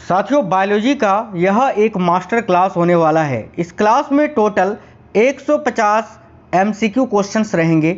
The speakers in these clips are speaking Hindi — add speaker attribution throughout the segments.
Speaker 1: साथियों, बायोलॉजी का यह एक मास्टर क्लास होने वाला है। इस क्लास में टोटल 150 एमसीक्यू क्वेश्चंस रहेंगे।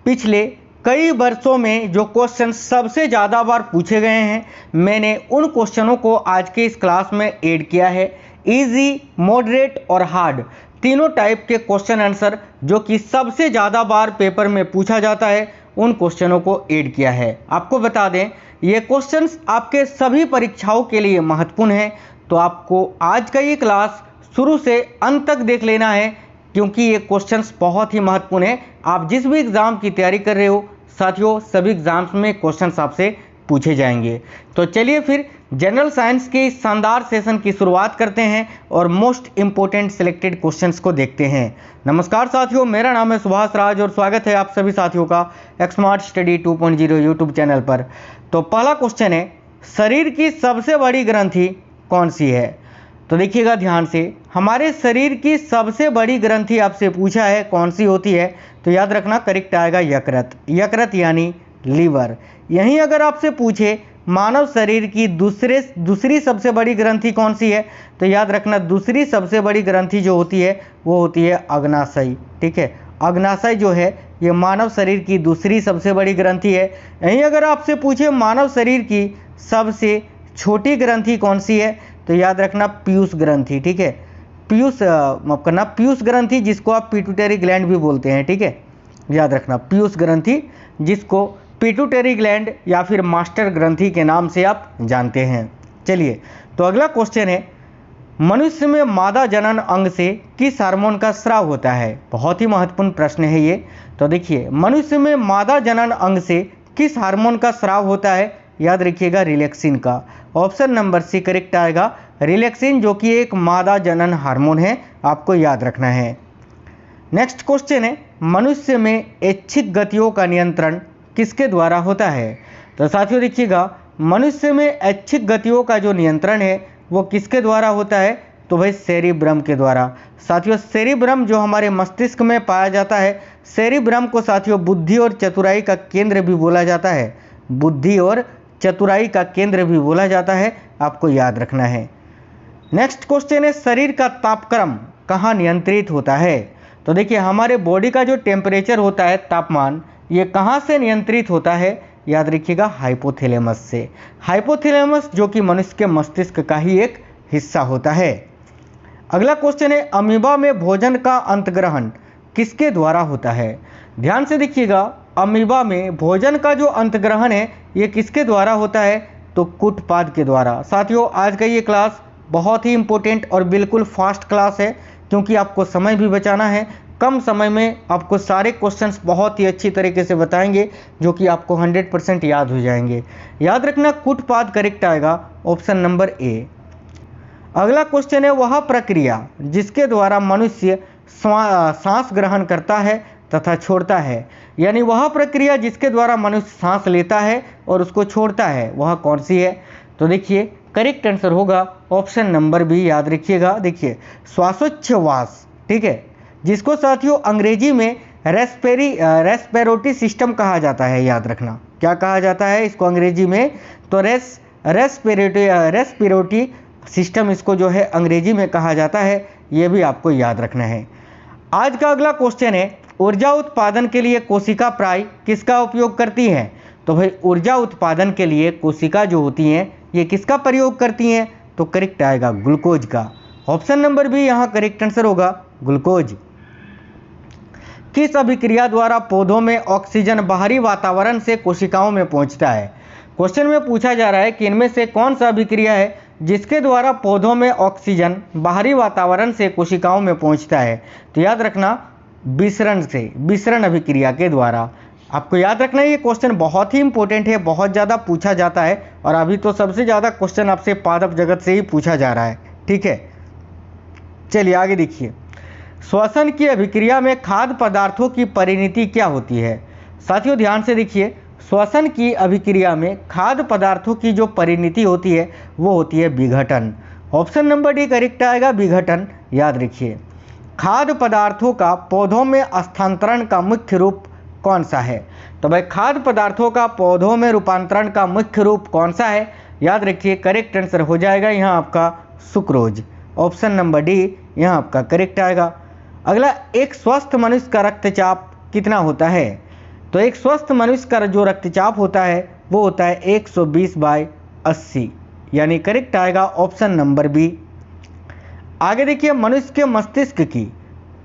Speaker 1: पिछले कई वर्षों में जो क्वेश्चन सबसे ज़्यादा बार पूछे गए हैं, मैंने उन क्वेश्चनों को आज के इस क्लास में ऐड किया है। इजी, मॉडरेट और हार्ड तीनों टाइप के क्वेश्चन आंसर जो कि सबसे ज़्यादा बार पेपर में पूछा जाता है, उन क्वेश्चनों को ऐड किया है। आपको बता दें, ये क्वेश्चंस आपके सभी परीक्षाओं के लिए महत्वपूर्ण है, तो आपको आज का ये क्लास शुरू से अंत तक देख लेना है, क्योंकि ये क्वेश्चंस बहुत ही महत्वपूर्ण है। आप जिस भी एग्ज़ाम की तैयारी कर रहे हो साथियों, सभी एग्ज़ाम्स में क्वेश्चंस आपसे पूछे जाएंगे। तो चलिए फिर जनरल साइंस के इस शानदार सेशन की शुरुआत करते हैं और मोस्ट इंपोर्टेंट सिलेक्टेड क्वेश्चंस को देखते हैं। नमस्कार साथियों, मेरा नाम है सुभाष राज और स्वागत है आप सभी साथियों का एक्समार्ट स्टडी 2.0 यूट्यूब चैनल पर। तो पहला क्वेश्चन है, शरीर की सबसे बड़ी ग्रंथि कौन सी है? तो देखिएगा ध्यान से, हमारे शरीर की सबसे बड़ी ग्रंथि आपसे पूछा है कौन सी होती है, तो याद रखना करेक्ट आएगा यकृत। यकृत यानी लीवर। यहीं अगर आपसे पूछे मानव शरीर की दूसरी सबसे बड़ी ग्रंथि कौन सी है, तो याद रखना दूसरी सबसे बड़ी ग्रंथि जो होती है वो होती है अग्नाशय। ठीक है, अग्नाशय जो है ये मानव शरीर की दूसरी सबसे बड़ी ग्रंथि है। यहीं अगर आपसे पूछे मानव शरीर की सबसे छोटी ग्रंथि कौन सी है, तो याद रखना पीयूष ग्रंथि। ठीक है, पीयूष माफ करना पीयूष ग्रंथि, जिसको आप पिट्यूटरी ग्लैंड भी बोलते हैं। ठीक है, याद रखना पीयूष ग्रंथि, जिसको पिट्यूटरी ग्लैंड या फिर मास्टर ग्रंथि के नाम से आप जानते हैं। चलिए, तो अगला क्वेश्चन है, मनुष्य में मादा जनन अंग से किस हार्मोन का स्राव होता है? बहुत ही महत्वपूर्ण प्रश्न है ये। तो देखिए, मनुष्य में मादा जनन अंग से किस हार्मोन का स्राव होता है? याद रखिएगा रिलैक्सिन का। ऑप्शन नंबर सी करेक्ट आएगा, रिलैक्सिन, जो कि एक मादा जनन हार्मोन है, आपको याद रखना है। नेक्स्ट क्वेश्चन है, मनुष्य में ऐच्छिक गतियों का नियंत्रण किसके द्वारा होता है? तो साथियों देखिएगा, मनुष्य में ऐच्छिक गतियों का जो नियंत्रण है वो किसके द्वारा होता है? तो भाई सेरिब्रम के द्वारा। साथियों, सेरिब्रम जो हमारे मस्तिष्क में पाया जाता है, सेरिब्रम को साथियों बुद्धि और चतुराई का केंद्र भी बोला जाता है। बुद्धि और चतुराई का केंद्र भी बोला जाता है, आपको याद रखना है। नेक्स्ट क्वेश्चन है, शरीर का तापक्रम कहाँ नियंत्रित होता है? तो देखिए, हमारे बॉडी का जो टेम्परेचर होता है, तापमान, ये कहाँ से नियंत्रित होता है? याद रखिएगा हाइपोथैलेमस से। हाइपोथैलेमस जो कि मनुष्य के मस्तिष्क का ही एक हिस्सा होता है। अगला क्वेश्चन है, अमीबा में भोजन का अंतग्रहण किसके द्वारा होता है? ध्यान से देखिएगा, अमीबा में भोजन का जो अंतग्रहण है ये किसके द्वारा होता है? तो कूटपाद के द्वारा। साथियों, आज का ये क्लास बहुत ही इंपॉर्टेंट और बिल्कुल फास्ट क्लास है, क्योंकि आपको समय भी बचाना है। कम समय में आपको सारे क्वेश्चंस बहुत ही अच्छी तरीके से बताएंगे, जो कि आपको 100% याद हो जाएंगे। याद रखना कूटपाद करेक्ट आएगा, ऑप्शन नंबर ए। अगला क्वेश्चन है, वह प्रक्रिया जिसके द्वारा मनुष्य सांस ग्रहण करता है तथा छोड़ता है, यानी वह प्रक्रिया जिसके द्वारा मनुष्य सांस लेता है और उसको छोड़ता है, वह कौन सी है? तो देखिए, करेक्ट आंसर होगा ऑप्शन नंबर बी। याद रखिएगा, देखिए श्वासोच्छवास। ठीक है, जिसको साथियों अंग्रेजी में रेस्पिरेटरी सिस्टम कहा जाता है। याद रखना क्या कहा जाता है इसको अंग्रेजी में? तो रेस्पिरेटरी सिस्टम इसको जो है अंग्रेजी में कहा जाता है, ये भी आपको याद रखना है। आज का अगला क्वेश्चन है, ऊर्जा उत्पादन के लिए कोशिका प्राय किसका उपयोग करती हैं? तो भाई ऊर्जा उत्पादन के लिए कोशिका जो होती हैं ये किसका प्रयोग करती हैं? तो करेक्ट आएगा ग्लूकोज का। ऑप्शन नंबर बी यहाँ करेक्ट आंसर होगा, ग्लूकोज। किस अभिक्रिया द्वारा पौधों में ऑक्सीजन बाहरी वातावरण से कोशिकाओं में पहुंचता है? क्वेश्चन में पूछा जा रहा है कि इनमें से कौन सा अभिक्रिया है जिसके द्वारा पौधों में ऑक्सीजन बाहरी वातावरण से कोशिकाओं में पहुंचता है? तो याद रखना विसरण से, विसरण अभिक्रिया के द्वारा। आपको याद रखना ये क्वेश्चन बहुत ही इंपॉर्टेंट है, बहुत ज़्यादा पूछा जाता है, और अभी तो सबसे ज़्यादा क्वेश्चन आपसे पादप जगत से ही पूछा जा रहा है। ठीक है, चलिए आगे देखिए, श्वसन की अभिक्रिया में खाद्य पदार्थों की परिणति क्या होती है? साथियों ध्यान से देखिए, श्वसन की अभिक्रिया में खाद्य पदार्थों की जो परिणति होती है वो होती है विघटन। ऑप्शन नंबर डी करेक्ट आएगा, विघटन। याद रखिए, खाद्य पदार्थों का पौधों में स्थानांतरण का मुख्य रूप कौन सा है? तो भाई खाद्य पदार्थों का पौधों में रूपांतरण का मुख्य रूप कौन सा है? याद रखिए करेक्ट आंसर हो जाएगा यहाँ आपका सुक्रोज। ऑप्शन नंबर डी यहाँ आपका करेक्ट आएगा। अगला, एक स्वस्थ मनुष्य का रक्तचाप कितना होता है? तो एक स्वस्थ मनुष्य का जो रक्तचाप होता है वो होता है 120/80, यानी करेक्ट आएगा ऑप्शन नंबर बी। आगे देखिए, मनुष्य के मस्तिष्क की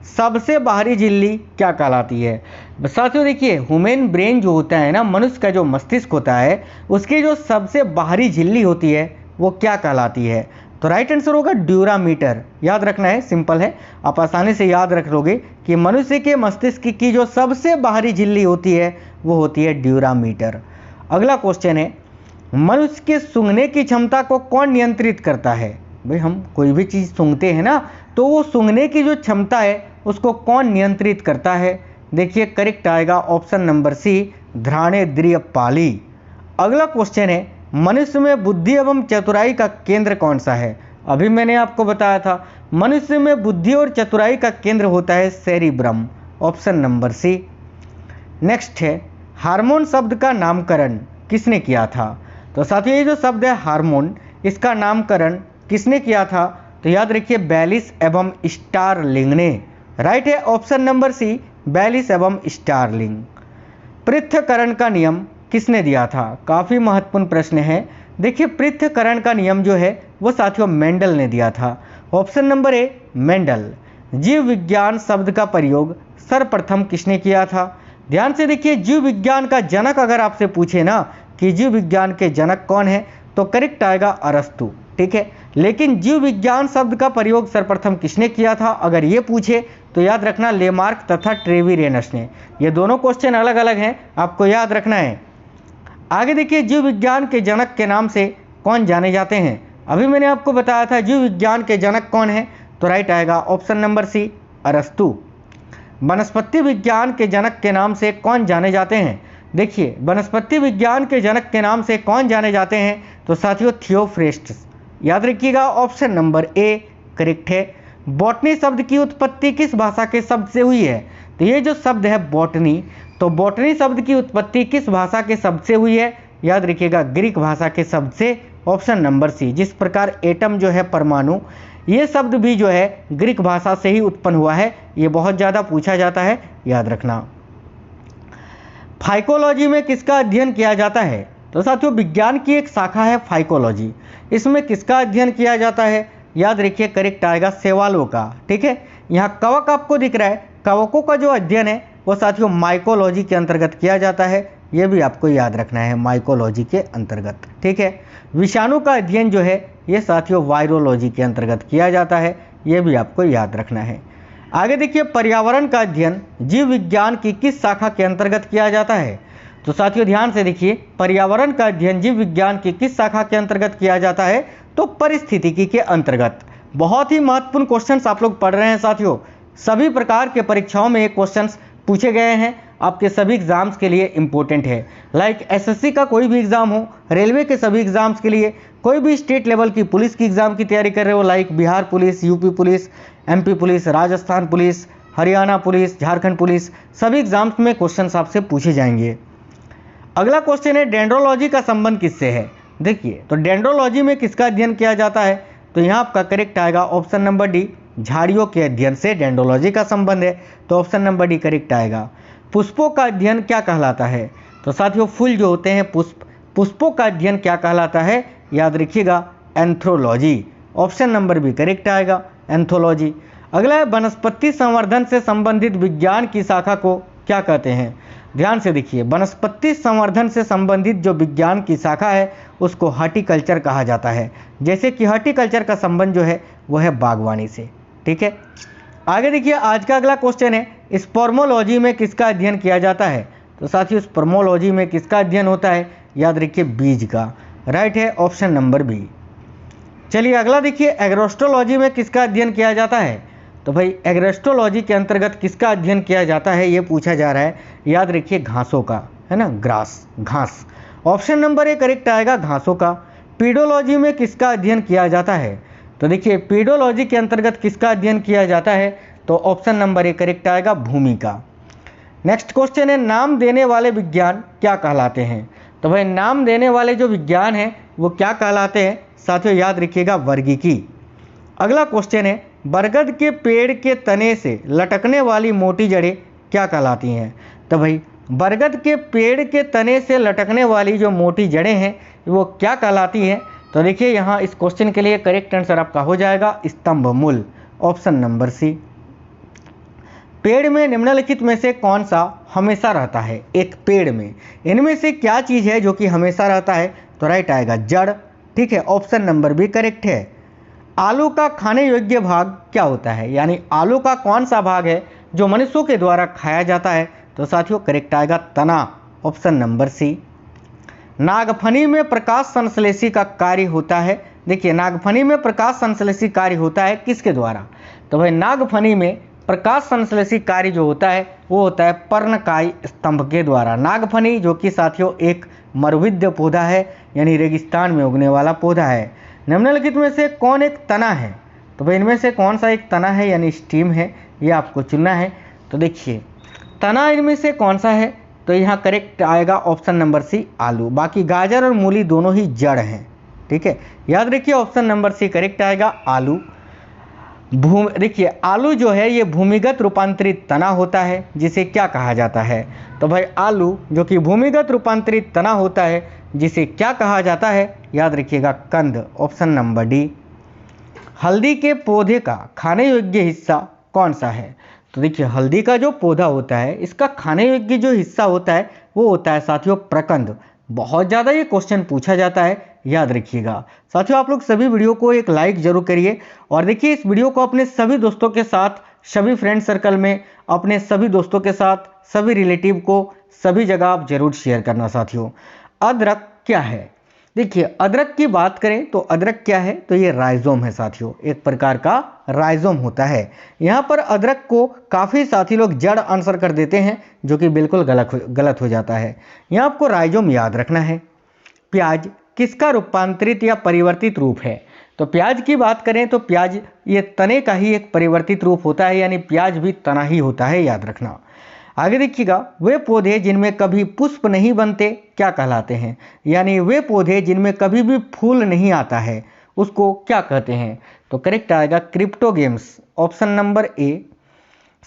Speaker 1: सबसे बाहरी झिल्ली क्या कहलाती है? साथियों देखिए, ह्यूमन ब्रेन जो होता है ना, मनुष्य का जो मस्तिष्क होता है, उसकी जो सबसे बाहरी झिल्ली होती है वो क्या कहलाती है? तो राइट आंसर होगा ड्यूरामीटर। याद रखना है, सिंपल है, आप आसानी से याद रख लोगे कि मनुष्य के मस्तिष्क की जो सबसे बाहरी झिल्ली होती है वो होती है ड्यूरामीटर। अगला क्वेश्चन है, मनुष्य के सूंघने की क्षमता को कौन नियंत्रित करता है? भाई हम कोई भी चीज़ सूंघते हैं ना, तो वो सूंघने की जो क्षमता है उसको कौन नियंत्रित करता है? देखिए करेक्ट आएगा ऑप्शन नंबर सी, घ्राणेंद्रिय पाली। अगला क्वेश्चन है, मनुष्य में बुद्धि एवं चतुराई का केंद्र कौन सा है? अभी मैंने आपको बताया था, मनुष्य में बुद्धि और चतुराई का केंद्र होता है cerebrum. Option number C. Next है, हार्मोन शब्द का नामकरण किसने किया था? तो साथियों ये जो शब्द है हार्मोन, इसका नामकरण किसने किया था? तो याद रखिए बैलिस एवं स्टारलिंग ने। राइट है ऑप्शन नंबर सी, बैलिस एवं स्टारलिंग। पृथक्करण का नियम किसने दिया था? काफ़ी महत्वपूर्ण प्रश्न है। देखिए पृथक्करण का नियम जो है वो साथियों मेंडल ने दिया था। Option number A Mendel. जीव विज्ञान शब्द का प्रयोग सर्वप्रथम किसने किया था? ध्यान से देखिए, जीव विज्ञान का जनक अगर आपसे पूछे ना कि जीव विज्ञान के जनक कौन है, तो करेक्ट आएगा अरस्तु। ठीक है, लेकिन जीव विज्ञान शब्द का प्रयोग सर्वप्रथम किसने किया था अगर ये पूछे तो याद रखना लेमार्क तथा ट्रेविरेनस ने। ये दोनों क्वेश्चन अलग अलग हैं, आपको याद रखना है। आगे देखिए, जीव विज्ञान के जनक के नाम से कौन जाने जाते हैं? अभी मैंने आपको बताया था जीव विज्ञान के जनक कौन है, तो राइट आएगा ऑप्शन नंबर सी, अरस्तु। वनस्पति विज्ञान के जनक के नाम से कौन जाने जाते हैं? देखिए वनस्पति विज्ञान के जनक के नाम से कौन जाने जाते हैं? तो साथियों थियोफ्रेस्टस। याद रखिएगा ऑप्शन नंबर ए करेक्ट है। बॉटनी शब्द की उत्पत्ति किस भाषा के शब्द से हुई है? तो ये जो शब्द है बॉटनी, तो बॉटनी शब्द की उत्पत्ति किस भाषा के शब्द से हुई है? याद रखिएगा ग्रीक भाषा के शब्द से। Option number C. जिस प्रकार एटम जो है परमाणु, ये शब्द भी जो है ग्रीक भाषा से ही उत्पन्न हुआ है। ये बहुत ज़्यादा पूछा जाता है, याद रखना। फाइकोलॉजी में किसका अध्ययन किया जाता है? तो साथियों विज्ञान की एक शाखा है फाइकोलॉजी। इसमें किसका अध्ययन किया जाता है? याद रखिए करेक्ट आएगा सेवालों का। ठीक है, यहाँ कवक आपको दिख रहा है, कवकों का जो अध्ययन है वो साथियों माइकोलॉजी के अंतर्गत किया जाता है। ये भी आपको याद रखना है, माइकोलॉजी के अंतर्गत। ठीक है, विषाणु का अध्ययन जो है ये साथियों वायरोलॉजी के अंतर्गत किया जाता है। ये भी आपको याद रखना है। आगे देखिए, पर्यावरण का अध्ययन जीव विज्ञान की किस शाखा के अंतर्गत किया जाता है? तो साथियों ध्यान से देखिए, पर्यावरण का अध्ययन जीव विज्ञान की किस शाखा के अंतर्गत किया जाता है? तो परिस्थितिकी के अंतर्गत। बहुत ही महत्वपूर्ण क्वेश्चंस आप लोग पढ़ रहे हैं साथियों। सभी प्रकार के परीक्षाओं में ये क्वेश्चंस पूछे गए हैं, आपके सभी एग्जाम्स के लिए इम्पोर्टेंट है। लाइक एसएससी का कोई भी एग्जाम हो, रेलवे के सभी एग्जाम्स के लिए, कोई भी स्टेट लेवल की पुलिस की एग्जाम की तैयारी कर रहे हो, like Bihar police, UP police, MP police, Rajasthan police, Haryana police, Jharkhand police, सभी एग्जाम्स में क्वेश्चंस आपसे पूछे जाएंगे। अगला क्वेश्चन है डेंड्रोलॉजी का संबंध किससे है? देखिए तो डेंड्रोलॉजी में किसका अध्ययन किया जाता है? तो यहाँ आपका करेक्ट आएगा ऑप्शन नंबर डी, झाड़ियों के अध्ययन से डेंड्रोलॉजी का संबंध है। तो ऑप्शन नंबर डी करेक्ट आएगा। पुष्पों का अध्ययन क्या कहलाता है? तो साथियों फूल जो होते हैं पुष्प, पुष्पों का अध्ययन क्या कहलाता है? याद रखिएगा एंथ्रोलॉजी। ऑप्शन नंबर बी करेक्ट आएगा, एंथोलॉजी। अगला है वनस्पति संवर्धन से संबंधित विज्ञान की शाखा को क्या कहते हैं? ध्यान से देखिए, वनस्पति संवर्धन से संबंधित जो विज्ञान की शाखा है उसको हॉर्टिकल्चर कहा जाता है। जैसे कि हॉर्टिकल्चर का संबंध जो है वो है बागवानी से। ठीक है, आगे देखिए, आज का अगला क्वेश्चन है स्पर्मोलॉजी में किसका अध्ययन किया जाता है? तो साथियों स्पर्मोलॉजी में किसका अध्ययन होता है? याद रखिए बीज का। राइट है ऑप्शन नंबर बी। चलिए अगला देखिए, एग्रोस्ट्रोलॉजी में किसका अध्ययन किया जाता है? तो भाई एग्रोस्ट्रोलॉजी के अंतर्गत किसका अध्ययन किया जाता है ये पूछा जा रहा है। याद रखिए घासों का, है ना, ग्रास, घास। ऑप्शन नंबर ए करेक्ट आएगा, घासों का। पीडोलॉजी में किसका अध्ययन किया जाता है? तो देखिए पीडोलॉजी के अंतर्गत किसका अध्ययन किया जाता है? तो ऑप्शन नंबर ए करेक्ट आएगा, भूमि का। नेक्स्ट क्वेश्चन है नाम देने वाले विज्ञान क्या कहलाते हैं? तो भाई नाम देने वाले जो विज्ञान हैं वो क्या कहलाते हैं साथियों, याद रखिएगा वर्गीकी। अगला क्वेश्चन है, बरगद के पेड़ के तने से लटकने वाली मोटी जड़ें क्या कहलाती हैं? तो भाई बरगद के पेड़ के तने से लटकने वाली जो मोटी जड़ें हैं वो क्या कहलाती हैं? तो देखिए यहाँ इस क्वेश्चन के लिए करेक्ट आंसर आपका हो जाएगा स्तंभ मूल, ऑप्शन नंबर सी। पेड़ में निम्नलिखित में से कौन सा हमेशा रहता है? एक पेड़ में इनमें से क्या चीज़ है जो कि हमेशा रहता है? तो राइट आएगा जड़, ठीक है, ऑप्शन नंबर बी करेक्ट है। आलू का खाने योग्य भाग क्या होता है? यानी आलू का कौन सा भाग है जो मनुष्यों के द्वारा खाया जाता है? तो साथियों करेक्ट आएगा तना, ऑप्शन नंबर सी। नागफनी में प्रकाश संश्लेषी का कार्य होता है। देखिए नागफनी में प्रकाश संश्लेषी कार्य होता है किसके द्वारा? तो भाई नागफनी में प्रकाश संश्लेषी कार्य जो होता है वो होता है पर्णकाय स्तंभ के द्वारा। नागफनी जो कि साथियों एक मरुविद्य पौधा है, यानी रेगिस्तान में उगने वाला पौधा है। निम्नलिखित में से कौन एक तना है? तो भाई इनमें से कौन सा एक तना है यानी स्टीम है, ये आपको चुनना है। तो देखिए तना इनमें से कौन सा है? तो यहाँ करेक्ट आएगा ऑप्शन नंबर सी आलू। बाकी गाजर और मूली दोनों ही जड़ हैं, ठीक है, याद रखिए ऑप्शन नंबर सी करेक्ट आएगा आलू। देखिए आलू जो है ये भूमिगत रूपांतरित तना होता है, जिसे क्या कहा जाता है? तो भाई आलू जो कि भूमिगत रूपांतरित तना होता है जिसे क्या कहा जाता है? याद रखिएगा कंद, ऑप्शन नंबर डी। हल्दी के पौधे का खाने योग्य हिस्सा कौन सा है? तो देखिए हल्दी का जो पौधा होता है इसका खाने योग्य जो हिस्सा होता है वो होता है साथियों प्रकंद। बहुत ज़्यादा ये क्वेश्चन पूछा जाता है, याद रखिएगा। साथियों आप लोग सभी वीडियो को एक लाइक जरूर करिए और देखिए इस वीडियो को अपने सभी दोस्तों के साथ, सभी फ्रेंड सर्कल में, अपने सभी दोस्तों के साथ, सभी रिलेटिव को सभी जगह आप जरूर शेयर करना। साथियों अदरक क्या है? देखिए अदरक की बात करें तो अदरक क्या है? तो ये राइजोम है साथियों, एक प्रकार का राइजोम होता है। यहाँ पर अदरक को काफ़ी साथी लोग जड़ आंसर कर देते हैं जो कि बिल्कुल गलत हो जाता है। यहाँ आपको राइजोम याद रखना है। प्याज किसका रूपांतरित या परिवर्तित रूप है? तो प्याज की बात करें तो प्याज ये तने का ही एक परिवर्तित रूप होता है, यानी प्याज भी तना ही होता है, याद रखना। आगे देखिएगा, वे पौधे जिनमें कभी पुष्प नहीं बनते क्या कहलाते हैं? यानी वे पौधे जिनमें कभी भी फूल नहीं आता है उसको क्या कहते हैं? तो करेक्ट आएगा क्रिप्टोगेम्स, ऑप्शन नंबर ए।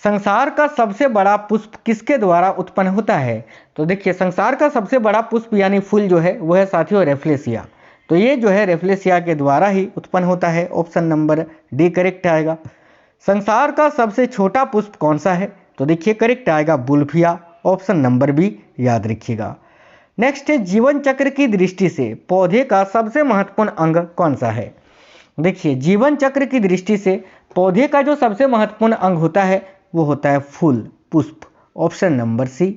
Speaker 1: संसार का सबसे बड़ा पुष्प किसके द्वारा उत्पन्न होता है? तो देखिए संसार का सबसे बड़ा पुष्प यानी फूल जो है वो है साथियों रेफ्लेसिया। तो ये जो है रेफ्लेसिया के द्वारा ही उत्पन्न होता है, ऑप्शन नंबर डी करेक्ट आएगा। संसार का सबसे छोटा पुष्प कौन सा है? तो देखिए करेक्ट आएगा बुल्फिया, ऑप्शन नंबर बी, याद रखिएगा। नेक्स्ट है जीवन चक्र की दृष्टि से पौधे का सबसे महत्वपूर्ण अंग कौन सा है? देखिए जीवन चक्र की दृष्टि से पौधे का जो सबसे महत्वपूर्ण अंग होता है वो होता है फूल, पुष्प, ऑप्शन नंबर सी।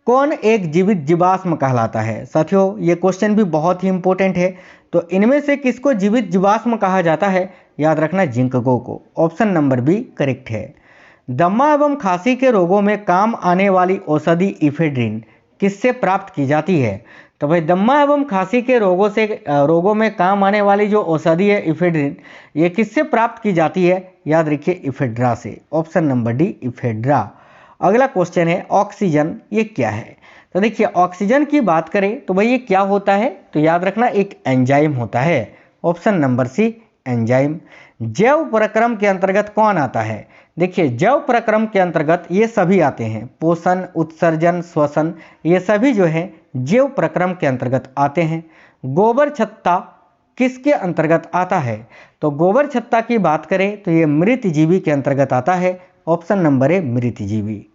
Speaker 1: कौन एक जीवित जीवाश्म कहलाता है? साथियों ये क्वेश्चन भी बहुत ही इंपॉर्टेंट है। तो इनमें से किसको जीवित जीवाश्म कहा जाता है? याद रखना जिंकगो को, ऑप्शन नंबर बी करेक्ट है। दमा एवं खांसी के रोगों में काम आने वाली औषधि इफेड्रिन किससे प्राप्त की जाती है? तो भाई दमा एवं खांसी के रोगों में काम आने वाली जो औषधि है इफेड्रिन, ये किससे प्राप्त की जाती है? याद रखिए इफेड्रा से, ऑप्शन नंबर डी इफेड्रा। अगला क्वेश्चन है ऑक्सीजन ये क्या है? तो देखिए ऑक्सीजन की बात करें तो भाई ये क्या होता है? तो याद रखना एक एंजाइम होता है, ऑप्शन नंबर सी एंजाइम। जैव प्रक्रम के अंतर्गत कौन आता है? देखिए जैव प्रक्रम के अंतर्गत ये सभी आते हैं, पोषण, उत्सर्जन, श्वसन, ये सभी जो है जैव प्रक्रम के अंतर्गत आते हैं। गोबर छत्ता किसके अंतर्गत आता है? तो गोबर छत्ता की बात करें तो ये मृत जीवी के अंतर्गत आता है, ऑप्शन नंबर ए मृत जीवी।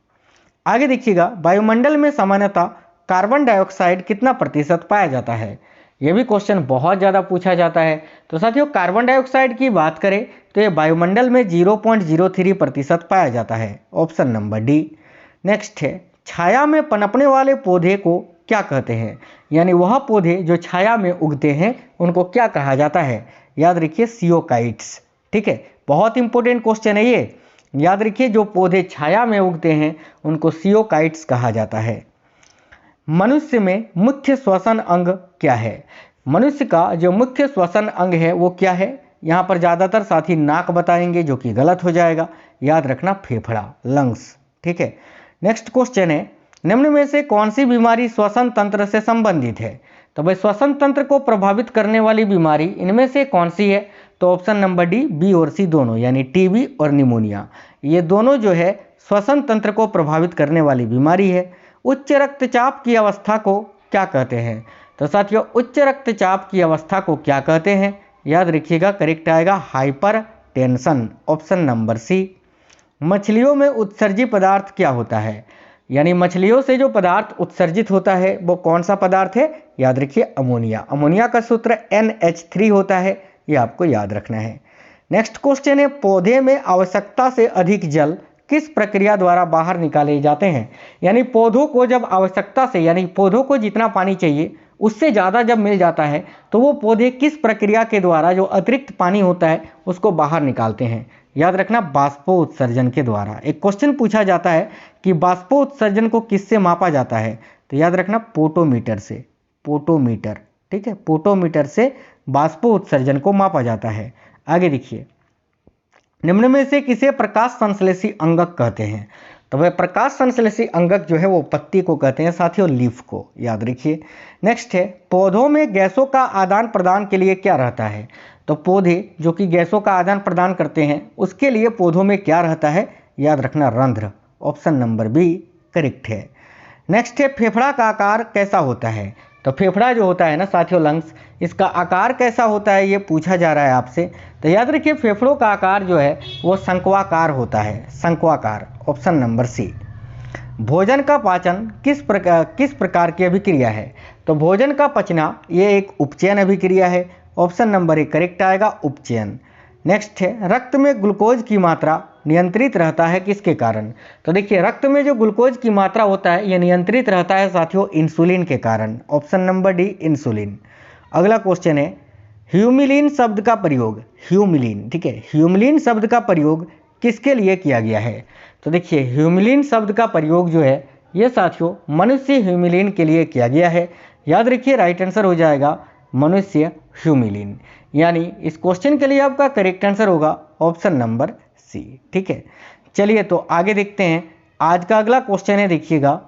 Speaker 1: आगे देखिएगा, वायुमंडल में सामान्यतः कार्बन डाइऑक्साइड कितना प्रतिशत पाया जाता है? ये भी क्वेश्चन बहुत ज़्यादा पूछा जाता है। तो साथियों कार्बन डाइऑक्साइड की बात करें तो ये वायुमंडल में 0.03% पाया जाता है, ऑप्शन नंबर डी। नेक्स्ट है छाया में पनपने वाले पौधे को क्या कहते हैं? यानी वह पौधे जो छाया में उगते हैं उनको क्या कहा जाता है? याद रखिए सियोकाइट्स, ठीक है, बहुत इंपॉर्टेंट क्वेश्चन है ये, याद रखिए जो पौधे छाया में उगते हैं उनको सियोकाइट्स कहा जाता है। मनुष्य में मुख्य श्वसन अंग क्या है? मनुष्य का जो मुख्य श्वसन अंग है वो क्या है? यहाँ पर ज़्यादातर साथी नाक बताएंगे जो कि गलत हो जाएगा, याद रखना फेफड़ा, लंग्स, ठीक है। नेक्स्ट क्वेश्चन है निम्न में से कौन सी बीमारी श्वसन तंत्र से संबंधित है? तो भाई श्वसन तंत्र को प्रभावित करने वाली बीमारी इनमें से कौन सी है? तो ऑप्शन नंबर डी, बी और सी दोनों, यानी टीबी और निमोनिया, ये दोनों जो है श्वसन तंत्र को प्रभावित करने वाली बीमारी है। उच्च रक्तचाप की अवस्था को क्या कहते हैं? तो साथियों उच्च रक्तचाप की अवस्था को क्या कहते हैं? याद रखिएगा, करेक्ट आएगा hypertension, option number C. मछलियों में उत्सर्जित पदार्थ क्या होता है? यानी मछलियों से जो पदार्थ उत्सर्जित होता है वो कौन सा पदार्थ है? याद रखिए अमोनिया। अमोनिया का सूत्र NH3 होता है, ये आपको याद रखना है। नेक्स्ट क्वेश्चन है, पौधे में आवश्यकता से अधिक जल किस प्रक्रिया द्वारा बाहर निकाले जाते हैं? यानी पौधों को जब आवश्यकता से, यानी पौधों को जितना पानी चाहिए उससे ज़्यादा जब मिल जाता है तो वो पौधे किस प्रक्रिया के द्वारा जो अतिरिक्त पानी होता है उसको बाहर निकालते हैं? याद रखना, बाष्पोत्सर्जन के द्वारा। एक क्वेश्चन पूछा जाता है कि बाष्पोत्सर्जन को किससे मापा जाता है? तो याद रखना पोटोमीटर से, पोटोमीटर, ठीक है, पोटोमीटर से बाष्पोत्सर्जन को मापा जाता है। आगे देखिए, निम्न में से किसे प्रकाश संश्लेषी अंगक कहते हैं? तो वह प्रकाश संश्लेषी अंगक जो है वो पत्ती को कहते हैं साथियों, लीफ को, याद रखिए। नेक्स्ट है, पौधों में गैसों का आदान प्रदान के लिए क्या रहता है? तो पौधे जो कि गैसों का आदान प्रदान करते हैं उसके लिए पौधों में क्या रहता है? याद रखना रंध्र, ऑप्शन नंबर बी करेक्ट है। नेक्स्ट है, फेफड़ा का आकार कैसा होता है? तो फेफड़ा जो होता है ना साथियों, लंग्स, इसका आकार कैसा होता है ये पूछा जा रहा है आपसे। तो याद रखिए फेफड़ों का आकार जो है वो शंक्वाकार होता है, शंक्वाकार, ऑप्शन नंबर सी। भोजन का पाचन किस प्रकार की अभिक्रिया है? तो भोजन का पचना ये एक उपचयन अभिक्रिया है, ऑप्शन नंबर ए करेक्ट आएगा, उपचयन। नेक्स्ट है, रक्त में ग्लूकोज की मात्रा नियंत्रित रहता है किसके कारण? तो देखिए रक्त में जो ग्लूकोज की मात्रा होता है ये नियंत्रित रहता है साथियों इंसुलिन के कारण, ऑप्शन नंबर डी इंसुलिन। अगला क्वेश्चन है, ह्यूमिलिन शब्द का प्रयोग, ह्यूमिलिन, ठीक है, ह्यूमिलिन शब्द का प्रयोग किसके लिए किया गया है? तो देखिए ह्यूमिलिन शब्द का प्रयोग जो है ये साथियों मनुष्य ह्यूमिलिन के लिए किया गया है। याद रखिए राइट आंसर हो जाएगा मनुष्य ह्यूमिलिन, यानी इस क्वेश्चन के लिए आपका करेक्ट आंसर होगा ऑप्शन नंबर सी, ठीक है। चलिए तो आगे देखते हैं, आज का अगला क्वेश्चन है, देखिएगा,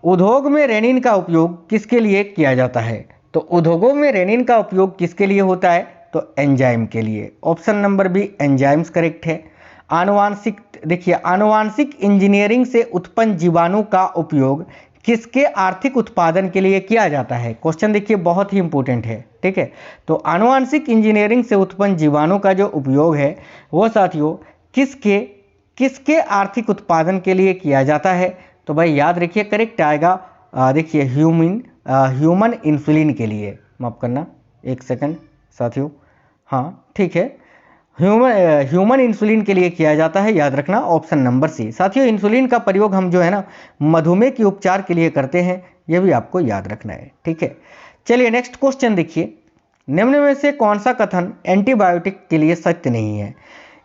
Speaker 1: उद्योग में रेनिन का उपयोग किसके लिए किया जाता है? तो उद्योगों में रेनिन का उपयोग किसके लिए होता है? तो एंजाइम के लिए, option number B enzymes correct है। आनुवांशिक, देखिए आनुवांशिक इंजीनियरिंग से उत्पन्न जीवाणु का उपयोग किसके आर्थिक उत्पादन के लिए किया जाता है? क्वेश्चन देखिए बहुत ही इंपॉर्टेंट है, ठीक है। तो आनुवांशिक इंजीनियरिंग से उत्पन्न जीवाणु का जो उपयोग है वो साथियों किसके आर्थिक उत्पादन के लिए किया जाता है? तो भाई याद रखिए करेक्ट आएगा, देखिए ह्यूमन इंसुलिन के लिए, माफ करना एक सेकंड साथियों, हाँ ठीक है, ह्यूमन इंसुलिन के लिए किया जाता है, याद रखना ऑप्शन नंबर सी। साथियों इंसुलिन का प्रयोग हम जो है ना मधुमेह के उपचार के लिए करते हैं, यह भी आपको याद रखना है, ठीक है। चलिए नेक्स्ट क्वेश्चन देखिए, निम्न में से कौन सा कथन एंटीबायोटिक के लिए सत्य नहीं है?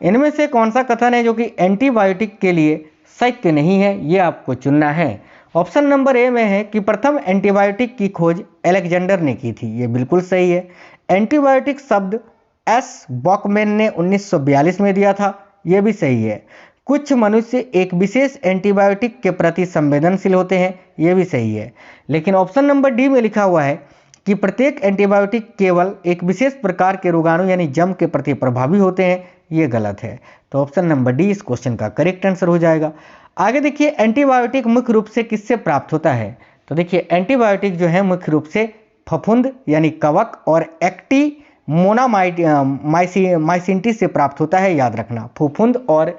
Speaker 1: इनमें से कौन सा कथन है जो कि एंटीबायोटिक के लिए सत्य नहीं है, ये आपको चुनना है। ऑप्शन नंबर ए में है कि प्रथम एंटीबायोटिक की खोज अलेक्जेंडर ने की थी, ये बिल्कुल सही है। एंटीबायोटिक शब्द एस बॉकमैन ने 1942 में दिया था, यह भी सही है। कुछ मनुष्य एक विशेष एंटीबायोटिक के प्रति संवेदनशील होते हैं, यह भी सही है। लेकिन ऑप्शन नंबर डी में लिखा हुआ है कि प्रत्येक एंटीबायोटिक केवल एक विशेष प्रकार के रोगाणु यानी जम के प्रति प्रभावी होते हैं, ये गलत है। तो ऑप्शन नंबर डी इस क्वेश्चन का करेक्ट आंसर हो जाएगा। आगे देखिए, एंटीबायोटिक मुख्य रूप से किससे प्राप्त होता है? तो देखिए एंटीबायोटिक जो है मुख्य रूप से फफूंद यानी कवक और माइसिंटिस से प्राप्त होता है, याद रखना, फफूंद और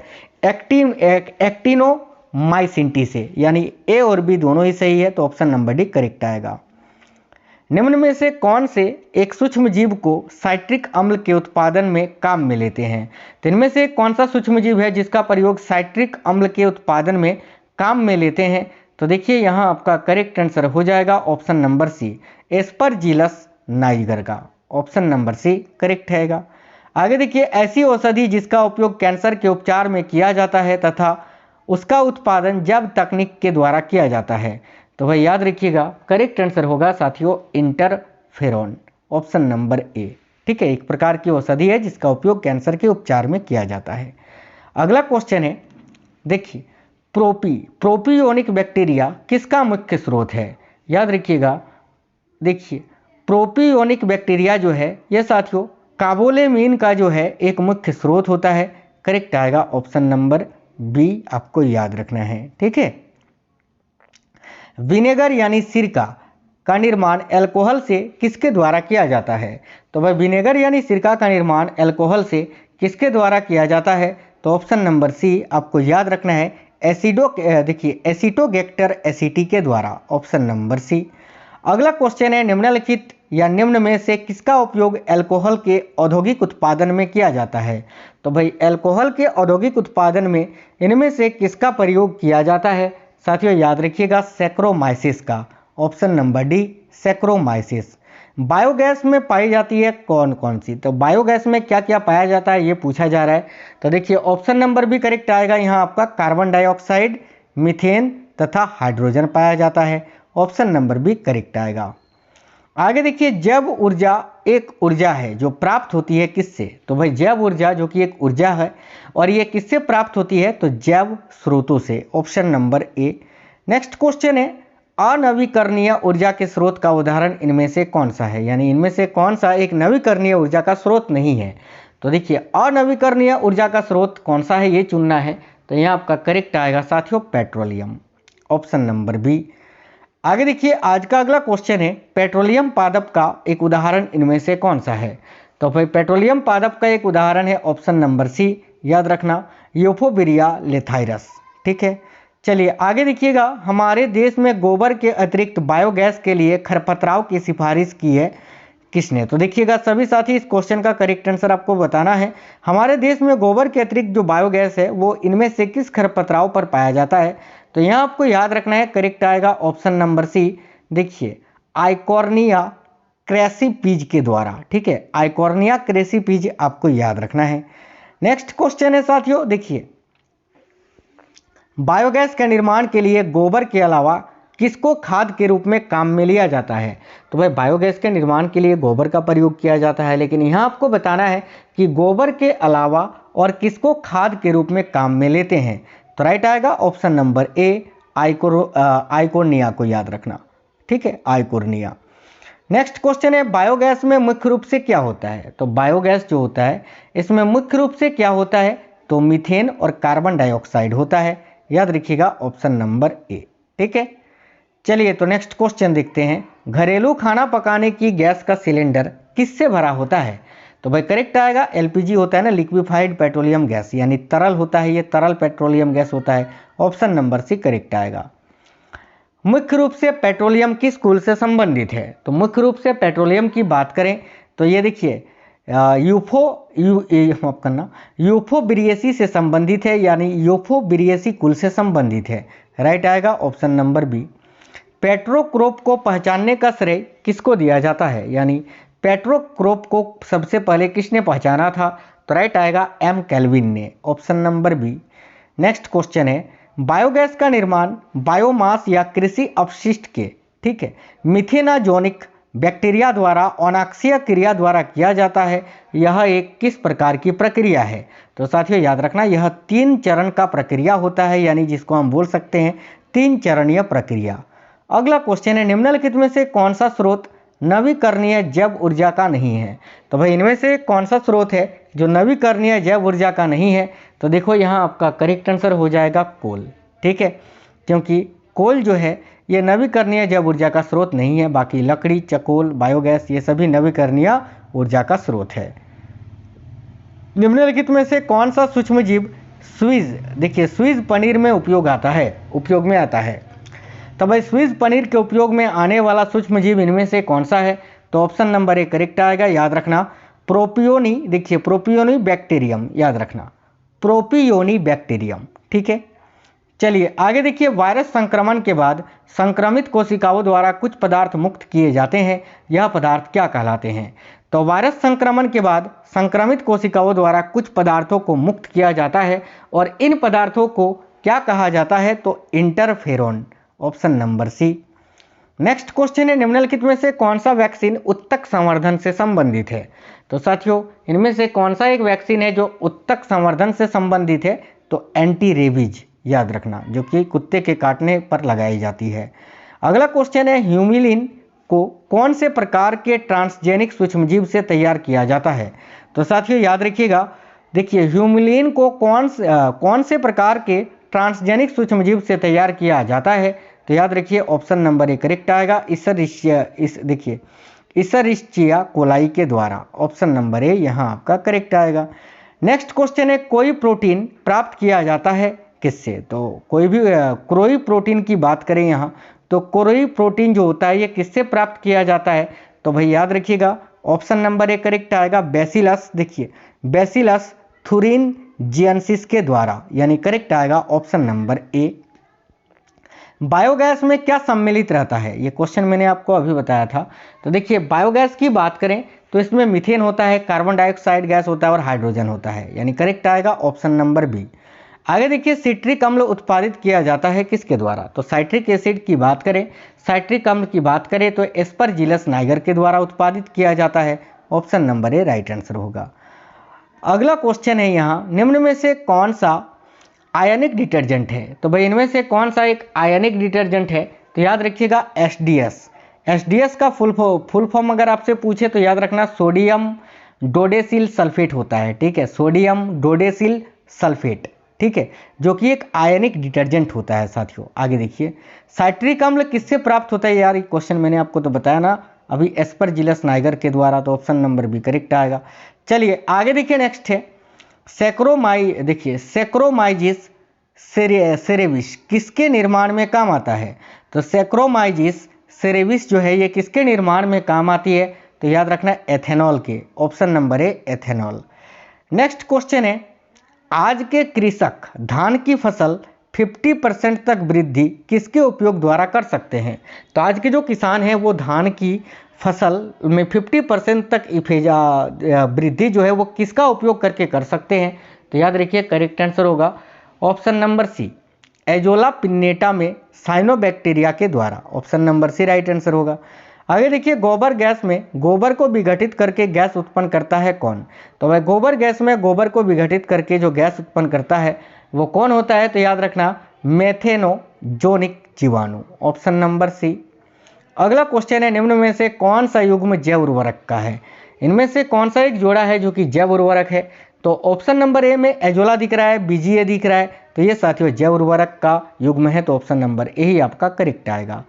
Speaker 1: एक्टिनोमाइसिंटिस से, यानी ए और बी दोनों ही सही है, तो ऑप्शन नंबर डी करेक्ट आएगा। निम्न में से कौन से एक सूक्ष्म जीव को साइट्रिक अम्ल के उत्पादन में काम में लेते हैं? तो इनमें से कौन सा सूक्ष्म जीव है जिसका प्रयोग साइट्रिक अम्ल के उत्पादन में काम में लेते हैं? तो देखिए यहाँ आपका करेक्ट आंसर हो जाएगा option number C, Aspergillus niger का, ऑप्शन नंबर सी करेक्ट रहेगा। आगे देखिए, ऐसी औषधि जिसका उपयोग कैंसर के उपचार में किया जाता है तथा उसका उत्पादन जैव तकनीक के द्वारा किया जाता है, तो भाई याद रखिएगा करेक्ट आंसर होगा साथियों इंटरफेरॉन, ऑप्शन नंबर ए, ठीक है। एक प्रकार की औषधि है जिसका उपयोग कैंसर के उपचार में किया जाता है। अगला क्वेश्चन है, देखिए, प्रोपियोनिक बैक्टीरिया किसका मुख्य स्रोत है? याद रखिएगा, देखिए प्रोपियोनिक बैक्टीरिया जो है ये साथियों काबोलेमीन का जो है एक मुख्य स्रोत होता है। करेक्ट आएगा ऑप्शन नंबर बी, आपको याद रखना है। ठीक है, विनेगर यानी सिरका का निर्माण अल्कोहल से किसके द्वारा किया जाता है? तो भाई विनेगर यानी सिरका का निर्माण अल्कोहल से किसके द्वारा किया जाता है? तो ऑप्शन नंबर सी आपको याद रखना है, एसिटोगेक्टर एसिटी के द्वारा, ऑप्शन नंबर सी। अगला क्वेश्चन है, निम्नलिखित या निम्न में से किसका उपयोग अल्कोहल के औद्योगिक उत्पादन में किया जाता है? तो भाई अल्कोहल के औद्योगिक उत्पादन में इनमें से किसका प्रयोग किया जाता है? साथियों याद रखिएगा सैक्रोमाइसिस का, option number D saccharomyces. Biogas में पाई जाती है कौन कौन सी? तो बायोगैस में क्या क्या पाया जाता है ये पूछा जा रहा है। तो देखिए ऑप्शन नंबर बी करेक्ट आएगा, यहाँ आपका कार्बन डाइऑक्साइड, मीथेन तथा हाइड्रोजन पाया जाता है, ऑप्शन नंबर बी करेक्ट आएगा। आगे देखिए, जैव ऊर्जा एक ऊर्जा है जो प्राप्त होती है किससे? तो भाई जैव ऊर्जा जो कि एक ऊर्जा है और ये किससे प्राप्त होती है? तो जैव स्रोतों से, option number A. Next question है, अनवीकरणीय ऊर्जा के स्रोत का उदाहरण इनमें से कौन सा है? यानी इनमें से कौन सा एक नवीकरणीय ऊर्जा का स्रोत नहीं है? तो देखिए अनवीकरणीय ऊर्जा का स्रोत कौन सा है ये चुनना है। तो यहाँ आपका करेक्ट आएगा साथियों पेट्रोलियम, ऑप्शन नंबर बी। आगे देखिए, आज का अगला क्वेश्चन है, पेट्रोलियम पादप का एक उदाहरण इनमें से कौन सा है? तो भाई पेट्रोलियम पादप का एक उदाहरण है ऑप्शन नंबर सी, याद रखना यूफोबिरिया लेथाइरस। ठीक है, चलिए आगे देखिएगा, हमारे देश में गोबर के अतिरिक्त बायोगैस के लिए खरपतराव की सिफारिश की है किसने? तो देखिएगा सभी साथी इस क्वेश्चन का करेक्ट आंसर आपको बताना है। हमारे देश में गोबर के अतिरिक्त जो बायोगैस है वो इनमें से किस खरपतराव पर पाया जाता है? तो यहाँ आपको याद रखना है, करेक्ट आएगा ऑप्शन नंबर सी। देखिए आइकॉर्निया क्रेसीपीज के द्वारा। ठीक है, आइकॉर्निया क्रेसीपीज आपको याद रखना है। नेक्स्ट क्वेश्चन है साथियों, देखिए बायोगैस के निर्माण के लिए गोबर के अलावा किसको खाद के रूप में काम में लिया जाता है? तो भाई बायोगैस के निर्माण के लिए गोबर का प्रयोग किया जाता है, लेकिन यहाँ आपको बताना है कि गोबर के अलावा और किसको खाद के रूप में काम में लेते हैं। तो राइट आएगा ऑप्शन नंबर ए आइकोर्निया को याद रखना। ठीक है, आइकोर्निया। नेक्स्ट क्वेश्चन है, बायोगैस में मुख्य रूप से क्या होता है? तो बायोगैस जो होता है इसमें मुख्य रूप से क्या होता है? तो मीथेन और कार्बन डाइऑक्साइड होता है, याद रखिएगा ऑप्शन नंबर ए। ठीक है, चलिए तो नेक्स्ट क्वेश्चन देखते हैं, घरेलू खाना पकाने की गैस का सिलेंडर किससे भरा होता है? तो भाई करेक्ट आएगा एलपीजी होता है ना, लिक्विफाइड पेट्रोलियम गैस, यानी तरल होता है, ये तरल पेट्रोलियम गैस होता है, ऑप्शन नंबर सी करेक्ट आएगा। मुख्य रूप से पेट्रोलियम किस कुल से संबंधित है? तो मुख्य रूप से पेट्रोलियम की बात करें तो ये देखिए यूफोबिरियेसी से संबंधित है, यानी यूफोबिरियेसी कुल से संबंधित है, राइट आएगा ऑप्शन नंबर बी। पेट्रोक्रोप को पहचानने का श्रेय किसको दिया जाता है? यानी पेट्रोक्रोप को सबसे पहले किसने पहचाना था? तो राइट आएगा एम केल्विन ने, option number B. Next question है, बायोगैस का निर्माण बायोमास या कृषि अपशिष्ट के, ठीक है, मिथेनाजोनिक बैक्टीरिया द्वारा अनाक्षीय क्रिया द्वारा किया जाता है, यह एक किस प्रकार की प्रक्रिया है? तो साथियों याद रखना यह 3 चरण का प्रक्रिया होता है, यानी जिसको हम बोल सकते हैं 3 चरणीय प्रक्रिया। अगला क्वेश्चन है, निम्नलिखित में से कौन सा स्रोत नवीकरणीय जैव ऊर्जा का नहीं है? तो भाई इनमें से कौन सा स्रोत है जो नवीकरणीय जैव ऊर्जा का नहीं है? तो देखो यहाँ आपका करेक्ट आंसर हो जाएगा कोल। ठीक है, क्योंकि कोल जो है ये नवीकरणीय जैव ऊर्जा का स्रोत नहीं है, बाकी लकड़ी, चकोल, बायोगैस ये सभी नवीकरणीय ऊर्जा का स्रोत है। निम्नलिखित में से कौन सा सूक्ष्मजीव स्वीज, देखिए स्वीज पनीर में उपयोग में आता है। तो भाई स्वीज पनीर के उपयोग में आने वाला सूक्ष्मजीव इनमें से कौन सा है? तो ऑप्शन नंबर ए करेक्ट आएगा, याद रखना प्रोपियोनी। देखिए प्रोपियोनी बैक्टीरियम, याद रखना प्रोपियोनी बैक्टीरियम। ठीक है, चलिए आगे देखिए, वायरस संक्रमण के बाद संक्रमित कोशिकाओं द्वारा कुछ पदार्थ मुक्त किए जाते हैं, यह पदार्थ क्या कहलाते हैं? तो वायरस संक्रमण के बाद संक्रमित कोशिकाओं द्वारा कुछ पदार्थों को मुक्त किया जाता है और इन पदार्थों को क्या कहा जाता है? तो interferon, option number C. Next question है, निम्नलिखित में से कौन सा वैक्सीन उत्तक संवर्धन से संबंधित है? तो साथियों इनमें से कौन सा एक वैक्सीन है जो उत्तक संवर्धन से संबंधित है? तो एंटी रेबीज, याद रखना, जो कि कुत्ते के काटने पर लगाई जाती है। अगला क्वेश्चन है ह्यूमिलिन को कौन से प्रकार के ट्रांसजेनिक सूक्ष्मजीव से तैयार किया जाता है? तो साथियों याद रखिएगा, देखिए ह्यूमिलिन को कौन से प्रकार के ट्रांसजेनिक सूक्ष्मजीव से तैयार किया जाता है? तो याद रखिए ऑप्शन नंबर ए करेक्ट आएगा, इशरिशिया कोलाई के द्वारा। ऑप्शन नंबर ए यहाँ आपका करेक्ट आएगा। नेक्स्ट क्वेश्चन है कोई प्रोटीन प्राप्त किया जाता है किससे? तो कोई भी क्रोई प्रोटीन की बात करें यहाँ, तो क्रोई प्रोटीन जो होता है ये किससे प्राप्त किया जाता है? तो भाई याद रखिएगा ऑप्शन नंबर ए करेक्ट आएगा, बैसिलस, देखिए बैसिलस थुरिनजिएंसिस के द्वारा, यानी करेक्ट आएगा ऑप्शन नंबर ए। बायोगैस में क्या सम्मिलित रहता है? ये क्वेश्चन मैंने आपको अभी बताया था। तो देखिए बायोगैस की बात करें तो इसमें मीथेन होता है, कार्बन डाइऑक्साइड गैस होता है और हाइड्रोजन होता है, यानी करेक्ट आएगा ऑप्शन नंबर बी। आगे देखिए सिट्रिक अम्ल उत्पादित किया जाता है किसके द्वारा? तो साइट्रिक एसिड की बात करें, साइट्रिक अम्ल की बात करें तो एस्परजिलस नाइगर के द्वारा उत्पादित किया जाता है। Option number A right answer होगा। अगला क्वेश्चन है यहाँ, निम्न में से कौन सा आयनिक डिटर्जेंट है? तो भाई इनमें से कौन सा एक आयनिक डिटर्जेंट है? तो याद रखिएगा एसडीएस। एसडीएस का फुल फॉर्म अगर आपसे पूछे तो याद रखना सोडियम डोडेसिल सल्फेट होता है, ठीक है, सोडियम डोडेसिल सल्फेट, ठीक है, जो कि एक आयनिक डिटर्जेंट होता है साथियों। आगे देखिए साइट्रिक अम्ल किससे प्राप्त होता है? यार ये क्वेश्चन मैंने आपको तो बताया ना अभी, एस्परजिलस नाइगर के द्वारा, तो ऑप्शन नंबर बी करेक्ट आएगा। चलिए आगे देखिए नेक्स्ट है सैक्रोमाइजिस सेरेविस किसके निर्माण में काम आता है? तो सैक्रोमाइजिस सेरेविस जो है ये किसके निर्माण में काम आती है? तो याद रखना एथेनॉल के। Option number A ethanol. Next question है आज के कृषक धान की फसल 50% तक वृद्धि किसके उपयोग द्वारा कर सकते हैं? तो आज के जो किसान हैं वो धान की फसल में 50% तक वृद्धि जो है वो किसका उपयोग करके कर सकते हैं? तो याद रखिए करेक्ट आंसर होगा option number C, Azolla pinnata में साइनोबैक्टीरिया के द्वारा। Option number C right answer होगा। आगे देखिए गोबर गैस में गोबर को विघटित करके गैस उत्पन्न करता है कौन? तो वह गोबर गैस में गोबर को विघटित करके जो गैस उत्पन्न करता है वो कौन होता है? तो याद रखना मेथेनोजोनिक जीवाणु। Option number C. अगला क्वेश्चन है निम्न में से कौन सा युग्म जैव उर्वरक का है? इनमें से कौन सा एक जोड़ा है जो कि जैव उर्वरक है? तो ऑप्शन नंबर ए में एजोला दिख रहा है, बीजीए दिख रहा है, तो ये साथियों जैव उर्वरक का युग्म है, तो ऑप्शन नंबर ए ही आपका करेक्ट आएगा।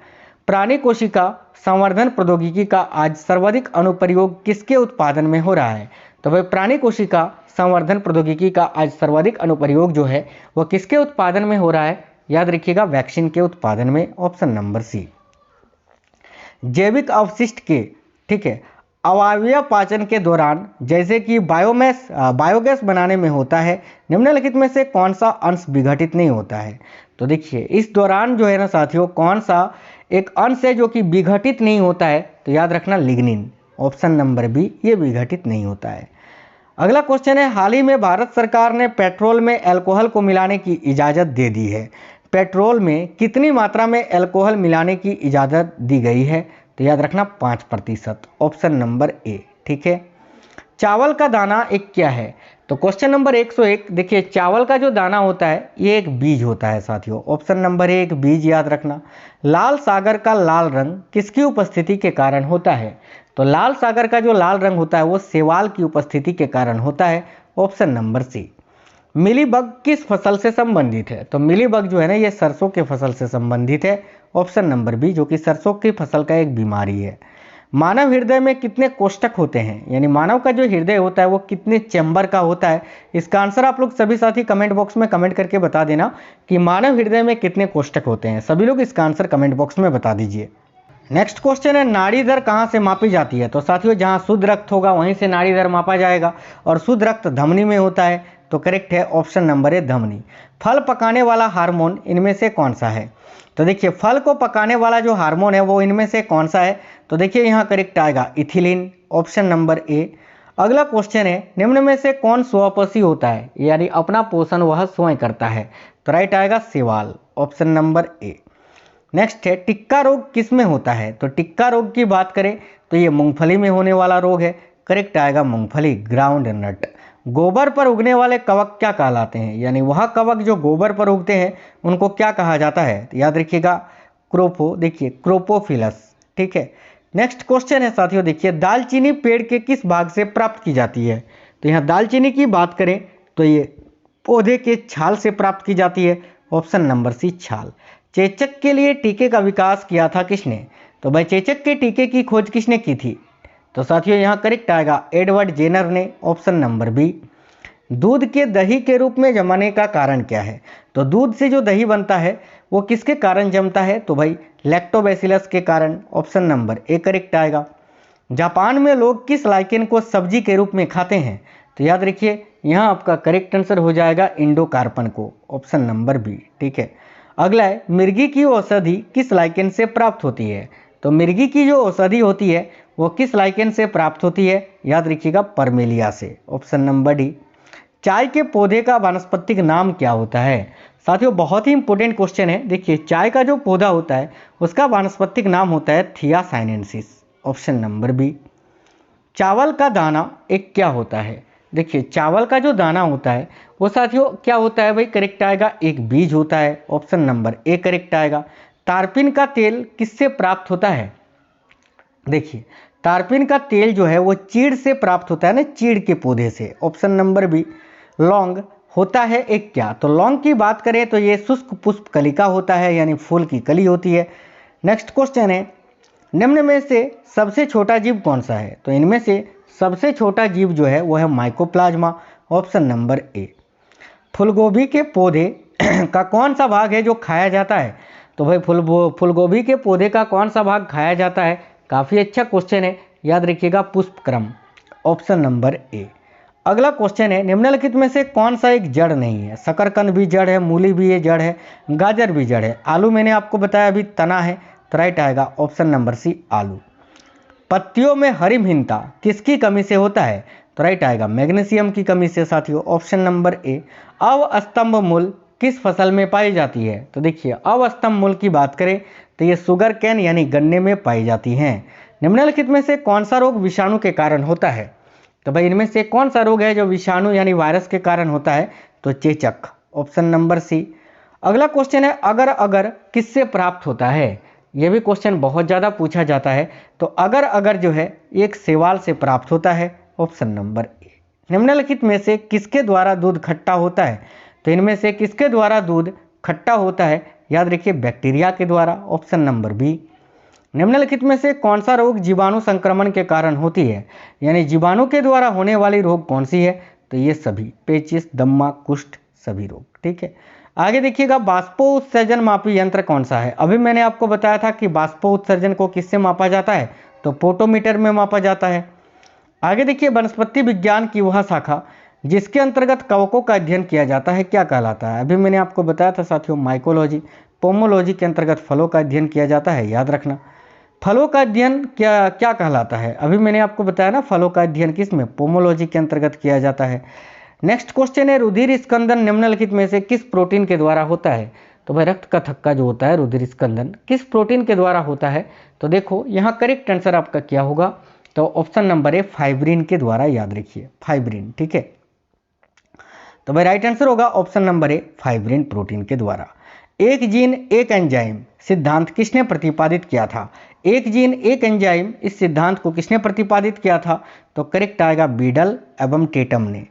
Speaker 1: प्राणी कोशिका संवर्धन प्रौद्योगिकी का आज सर्वाधिक अनुप्रयोग किसके उत्पादन में हो रहा है? तो भाई प्राणी कोशिका संवर्धन प्रौद्योगिकी का आज सर्वाधिक अनुप्रयोग जो है वह किसके उत्पादन में हो रहा है? याद रखिएगा वैक्सीन के उत्पादन में। Option number C. जैविक अवशिष्ट के, ठीक है, अवायवीय पाचन के दौरान जैसे कि बायोगैस बनाने में होता है, निम्नलिखित में से कौन सा अंश विघटित नहीं होता है? तो देखिए इस दौरान जो है ना साथियों कौन सा एक अंश है जो कि विघटित नहीं होता है? तो याद रखना लिग्निन। ऑप्शन नंबर बी ये विघटित नहीं होता है। अगला क्वेश्चन है हाल ही में भारत सरकार ने पेट्रोल में अल्कोहल को मिलाने की इजाज़त दे दी है। पेट्रोल में कितनी मात्रा में अल्कोहल मिलाने की इजाज़त दी गई है? तो याद रखना 5%। ऑप्शन नंबर ए, ठीक है। चावल का दाना एक क्या है? तो क्वेश्चन नंबर 101 देखिए चावल का जो दाना होता है ये एक बीज होता है साथियों। ऑप्शन नंबर ए एक बीज याद रखना। लाल सागर का लाल रंग किसकी उपस्थिति के कारण होता है? तो लाल सागर का जो लाल रंग होता है वो शैवाल की उपस्थिति के कारण होता है। ऑप्शन नंबर सी। मिलीबग किस फसल से संबंधित है? तो मिलीबग जो है ना ये सरसों के फसल से संबंधित है। ऑप्शन नंबर बी जो कि सरसों की फसल का एक बीमारी है। मानव हृदय में कितने कोष्ठक होते हैं? यानी मानव का जो हृदय होता है वो कितने चैम्बर का होता है? इसका आंसर आप लोग सभी साथी कमेंट बॉक्स में कमेंट करके बता देना कि मानव हृदय में कितने कोष्ठक होते हैं। सभी लोग इसका आंसर कमेंट बॉक्स में बता दीजिए। नेक्स्ट क्वेश्चन है नाड़ी दर कहाँ से मापी जाती है? तो साथियों जहाँ शुद्ध रक्त होगा वहीं से नाड़ी दर मापा जाएगा और शुद्ध रक्त धमनी में होता है, तो करेक्ट है ऑप्शन नंबर ए धमनी। फल पकाने वाला हार्मोन इनमें से कौन सा है? तो देखिए फल को पकाने वाला जो हार्मोन है वो इनमें से कौन सा है? तो देखिए यहाँ करेक्ट आएगा इथिलीन। Option number A. अगला क्वेश्चन है निम्न में से कौन स्वपोषी होता है, यानी अपना पोषण वह स्वयं करता है? तो राइट आएगा शैवाल। Option number A. नेक्स्ट है टिक्का रोग किस में होता है? तो टिक्का रोग की बात करें तो ये मूंगफली में होने वाला रोग है, करेक्ट आएगा मूंगफली ग्राउंड नट। गोबर पर उगने वाले कवक क्या कहलाते हैं, यानी वह कवक जो गोबर पर उगते हैं उनको क्या कहा जाता है, तो याद रखिएगा देखिए क्रोपोफिलस। ठीक है, नेक्स्ट क्वेश्चन है साथियों, देखिए दालचीनी पेड़ के किस भाग से प्राप्त की जाती है। तो यहाँ दालचीनी की बात करें तो ये पौधे के छाल से प्राप्त की जाती है, ऑप्शन नंबर सी छाल। चेचक के लिए टीके का विकास किया था किसने, तो भाई चेचक के टीके की खोज किसने की थी, तो साथियों यहाँ करेक्ट आएगा एडवर्ड जेनर ने, ऑप्शन नंबर बी। दूध के दही के रूप में जमाने का कारण क्या है, तो दूध से जो दही बनता है वो किसके कारण जमता है, तो भाई लैक्टोबैसिलस के कारण, ऑप्शन नंबर ए करेक्ट आएगा। जापान में लोग किस लाइकेन को सब्जी के रूप में खाते हैं, तो याद रखिए यहाँ आपका करेक्ट आंसर हो जाएगा इंडोकार्पन को, ऑप्शन नंबर बी। ठीक है, अगला है मिर्गी की औषधि किस लाइकेन से प्राप्त होती है, तो मिर्गी की जो औषधि होती है वो किस लाइकेन से प्राप्त होती है, याद रखिएगा परमेलिया से, ऑप्शन नंबर डी। चाय के पौधे का वानस्पतिक नाम क्या होता है, साथियों बहुत ही इंपॉर्टेंट क्वेश्चन है। देखिए चाय का जो पौधा होता है उसका वानस्पतिक नाम होता है थियासाइनेंसिस, ऑप्शन नंबर बी। चावल का दाना एक क्या होता है, देखिए चावल का जो दाना होता है वो साथियों क्या होता है, भाई करेक्ट आएगा एक बीज होता है, ऑप्शन नंबर ए करेक्ट आएगा। तारपीन का तेल किससे प्राप्त होता है, देखिए तारपीन का तेल जो है वो चीड़ से प्राप्त होता है ना, चीड़ के पौधे से, ऑप्शन नंबर बी। लौंग होता है एक क्या, तो लौंग की बात करें तो ये शुष्क पुष्प कलिका होता है, यानी फूल की कली होती है। नेक्स्ट क्वेश्चन है निम्न में से सबसे छोटा जीव कौन सा है, तो इनमें से सबसे छोटा जीव जो है वो है माइकोप्लाज्मा, ऑप्शन नंबर ए। फूलगोभी के पौधे का कौन सा भाग है जो खाया जाता है, तो भाई फूलगोभी के पौधे का कौन सा भाग खाया जाता है, काफ़ी अच्छा क्वेश्चन है, याद रखिएगा पुष्पक्रम, ऑप्शन नंबर ए। अगला क्वेश्चन है निम्नलिखित में से कौन सा एक जड़ नहीं है, शकरकंद भी जड़ है, मूली भी ये जड़ है, गाजर भी जड़ है, आलू मैंने आपको बताया अभी तना है, तो राइट आएगा ऑप्शन नंबर सी आलू। पत्तियों में हरिमहीनता किसकी कमी से होता है, तो राइट आएगा मैग्नीशियम की कमी से साथियों, ऑप्शन नंबर ए। अवस्तंभ मूल किस फसल में पाई जाती है, तो देखिए अवस्तंभ मूल की बात करें तो ये शुगर कैन यानी गन्ने में पाई जाती हैं। निम्नलिखित में से कौन सा रोग विषाणु के कारण होता है, तो भाई इनमें से कौन सा रोग है जो विषाणु यानी वायरस के कारण होता है, तो चेचक, ऑप्शन नंबर सी। अगला क्वेश्चन है अगर अगर किससे प्राप्त होता है, यह भी क्वेश्चन बहुत ज़्यादा पूछा जाता है, तो अगर अगर जो है एक शैवाल से प्राप्त होता है, ऑप्शन नंबर ए। निम्नलिखित में से किसके द्वारा दूध खट्टा होता है, तो इनमें से किसके द्वारा दूध खट्टा होता है, याद रखिए बैक्टीरिया के द्वारा, ऑप्शन नंबर बी। निम्नलिखित में से कौन सा रोग जीवाणु संक्रमण के कारण होती है, यानी जीवाणु के द्वारा होने वाली रोग कौन सी है, तो ये सभी पेचिस, दम्मा, कुष्ठ सभी रोग। ठीक है, आगे देखिएगा बाष्पोत्सर्जन मापी यंत्र कौन सा है। अभी मैंने आपको बताया था कि बाष्पोत्सर्जन को किससे मापा जाता है, तो पोटोमीटर में मापा जाता है। आगे देखिए वनस्पति विज्ञान की वह शाखा जिसके अंतर्गत कवकों का अध्ययन किया जाता है क्या कहलाता है। अभी मैंने आपको बताया था साथियों माइकोलॉजी। पोमोलॉजी के अंतर्गत फलों का अध्ययन किया जाता है, याद रखना। फलों का अध्ययन क्या क्या कहलाता है, अभी मैंने आपको बताया ना फलों का अध्ययन किस में, पोमोलॉजी के अंतर्गत किया जाता है। नेक्स्ट क्वेश्चन है रुधिर स्कंदन निम्नलिखित में से किस प्रोटीन के द्वारा होता है, तो भाई रक्त का थक्का जो होता है रुधिर स्कंदन किस प्रोटीन के द्वारा होता है, तो देखो यहाँ करेक्ट आंसर आपका क्या होगा, तो ऑप्शन नंबर ए फाइब्रिन के द्वारा, याद रखिए फाइब्रिन। ठीक है, तो भाई राइट आंसर होगा option number A fibrin protein के द्वारा। एक जीन एक एंजाइम सिद्धांत किसने प्रतिपादित किया था, एक जीन एक एंजाइम इस सिद्धांत को किसने प्रतिपादित किया था, तो करेक्ट आएगा बीडल एवं टेटम ने।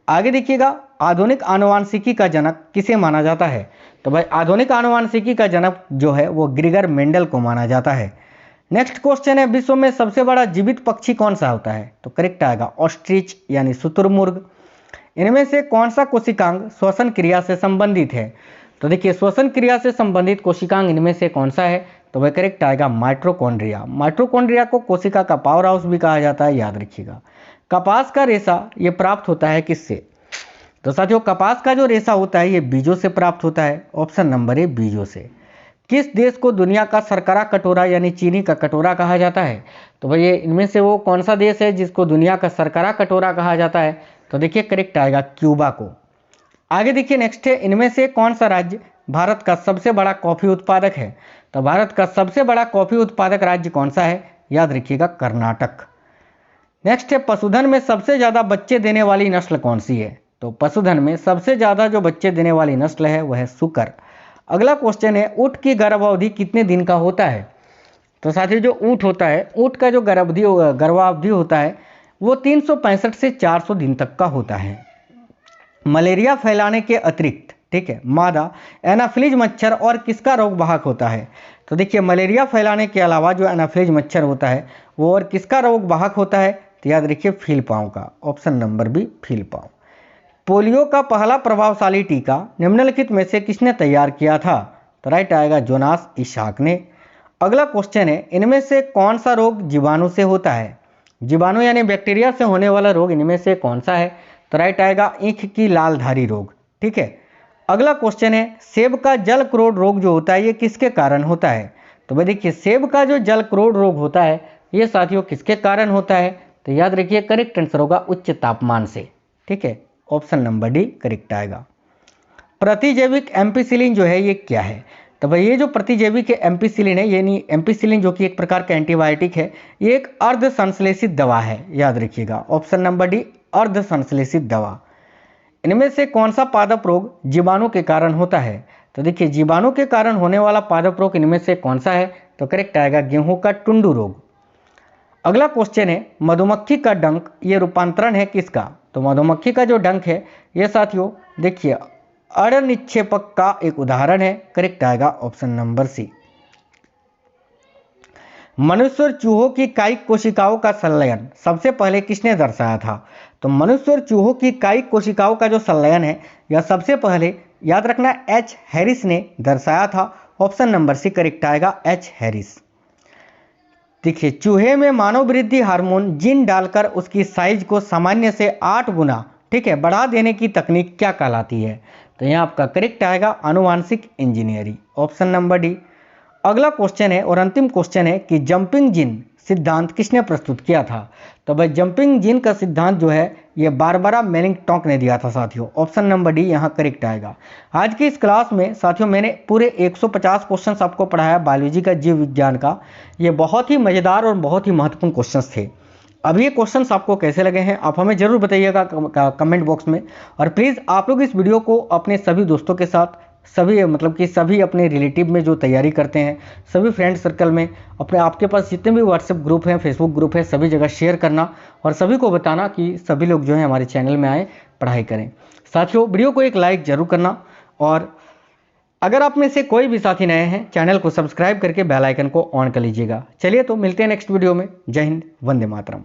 Speaker 1: आगे देखिएगा आधुनिक आनुवांशिकी का जनक किसे माना जाता है, तो भाई आधुनिक आनुवांशिकी का जनक जो है वो ग्रिगर मेंडल को माना जाता है। नेक्स्ट क्वेश्चन है विश्व में सबसे बड़ा जीवित पक्षी कौन सा होता है, तो करेक्ट आएगा ऑस्ट्रिच यानी शुतुरमुर्ग। इनमें से कौन सा कोशिकांग श्वसन क्रिया से संबंधित है, तो देखिए श्वसन क्रिया से संबंधित कोशिकांग इनमें से कौन सा है, तो वह करेक्ट आएगा माइटोकॉन्ड्रिया। माइटोकॉन्ड्रिया को कोशिका का पावर हाउस भी कहा जाता है, याद रखिएगा। कपास का रेशा ये प्राप्त होता है किससे, तो साथियों कपास का जो रेशा होता है ये बीजों से प्राप्त होता है, ऑप्शन नंबर ए बीजों से। किस देश को दुनिया का शर्करा कटोरा यानी चीनी का कटोरा कहा जाता है, तो भाई इनमें से वो कौन सा देश है जिसको दुनिया का शर्करा कटोरा कहा जाता है, तो देखिए करेक्ट आएगा क्यूबा को। आगे देखिए नेक्स्ट है इनमें से कौन सा राज्य भारत का सबसे बड़ा कॉफी उत्पादक है, तो भारत का सबसे बड़ा कॉफी उत्पादक राज्य कौन सा है, याद रखिएगा कर्नाटक। नेक्स्ट है पशुधन में सबसे ज़्यादा बच्चे देने वाली नस्ल कौन सी है? तो पशुधन में सबसे ज़्यादा जो बच्चे देने वाली नस्ल है वह है सूकर। अगला क्वेश्चन है ऊँट की गर्भावधि कितने दिन का होता है? तो साथियों जो ऊँट होता है, ऊँट का जो गर्भावधि होता है वो 365 से 400 दिन तक का होता है। मलेरिया फैलाने के अतिरिक्त, ठीक है, मादा एनाफिलीज मच्छर और किसका रोग वाहक होता है? तो देखिए मलेरिया फैलाने के अलावा जो एनाफिलीज मच्छर होता है वो और किसका रोग वाहक होता है? तो याद रखिए फीलपाँव का, ऑप्शन नंबर बी फीलपाँव। पोलियो का पहला प्रभावशाली टीका निम्नलिखित में से किसने तैयार किया था? तो राइट आएगा जोनास इसाक ने। अगला क्वेश्चन है इनमें से कौन सा रोग जीवाणु से होता है? जीवाणु यानी बैक्टीरिया से होने वाला रोग इनमें से कौन सा है? तो राइट आएगा ईंख की लालधारी रोग, ठीक है। अगला क्वेश्चन है सेब का जल क्रोड़ रोग जो होता है ये किसके कारण होता है? तो भाई देखिए सेब का जो जल क्रोड़ रोग होता है ये साथियों किसके कारण होता है? तो याद रखिए करेक्ट आंसर होगा उच्च तापमान से, ठीक है, ऑप्शन नंबर डी करेक्ट आएगा। प्रतिजैविक एम्पिसिलिन जो है ये क्या है? तो भाई ये जो प्रतिजैविक एम्पिसिलिन है, ये नहीं एम्पिसिलिन जो कि एक प्रकार का एंटीबायोटिक है, ये एक अर्ध संश्लेषित दवा है, याद रखिएगा ऑप्शन नंबर डी अर्ध संश्लेषित दवा। इनमें से कौन सा पादप रोग जीवाणु के कारण होता है? तो देखिए जीवाणु के कारण होने वाला पादप रोग इनमें से कौन सा है? तो करेक्ट आएगा गेहूं का टुंडू रोग। अगला क्वेश्चन है मधुमक्खी का डंक ये रूपांतरण है किसका? तो मधुमक्खी का जो डंक है ये साथियों देखिए अण्ड निक्षेपक का एक उदाहरण है, करेक्ट आएगा ऑप्शन नंबर सी। मनुष्य और चूहों की कायिक कोशिकाओं का संलयन सबसे पहले किसने दर्शाया था? तो मनुष्य और चूहों की कायिक कोशिकाओं का जो संलयन है यह सबसे पहले याद रखना एच हैरिस ने दर्शाया था, ऑप्शन नंबर सी करेक्ट आएगा एच हैरिस। देखिए चूहे में मानव वृद्धि हार्मोन जीन डालकर उसकी साइज को सामान्य से 8 गुना, ठीक है, बढ़ा देने की तकनीक क्या कहलाती है? तो यहाँ आपका करेक्ट आएगा आनुवांशिक इंजीनियरिंग, ऑप्शन नंबर डी। अगला क्वेश्चन है और अंतिम क्वेश्चन है कि जंपिंग जीन सिद्धांत किसने प्रस्तुत किया था? तो भाई जंपिंग जीन का सिद्धांत जो है ये बारबरा मेलिंगटॉक ने दिया था साथियों, ऑप्शन नंबर डी यहाँ करेक्ट आएगा। आज की इस क्लास में साथियों मैंने पूरे 150 क्वेश्चंस आपको पढ़ाया बायोलॉजी का, जीव विज्ञान का। ये बहुत ही मज़ेदार और बहुत ही महत्वपूर्ण क्वेश्चंस थे। अब ये क्वेश्चंस आपको कैसे लगे हैं आप हमें जरूर बताइएगा कमेंट बॉक्स में। और प्लीज़ आप लोग इस वीडियो को अपने सभी दोस्तों के साथ, सभी मतलब कि सभी अपने रिलेटिव में जो तैयारी करते हैं, सभी फ्रेंड सर्कल में, अपने आपके पास जितने भी व्हाट्सएप ग्रुप हैं, फेसबुक ग्रुप है, सभी जगह शेयर करना और सभी को बताना कि सभी लोग जो है हमारे चैनल में आए, पढ़ाई करें। साथियों वीडियो को एक लाइक जरूर करना और अगर आप में से कोई भी साथी नए हैं चैनल को सब्सक्राइब करके बेल आइकन को ऑन कर लीजिएगा। चलिए तो मिलते हैं नेक्स्ट वीडियो में। जय हिंद, वंदे मातरम।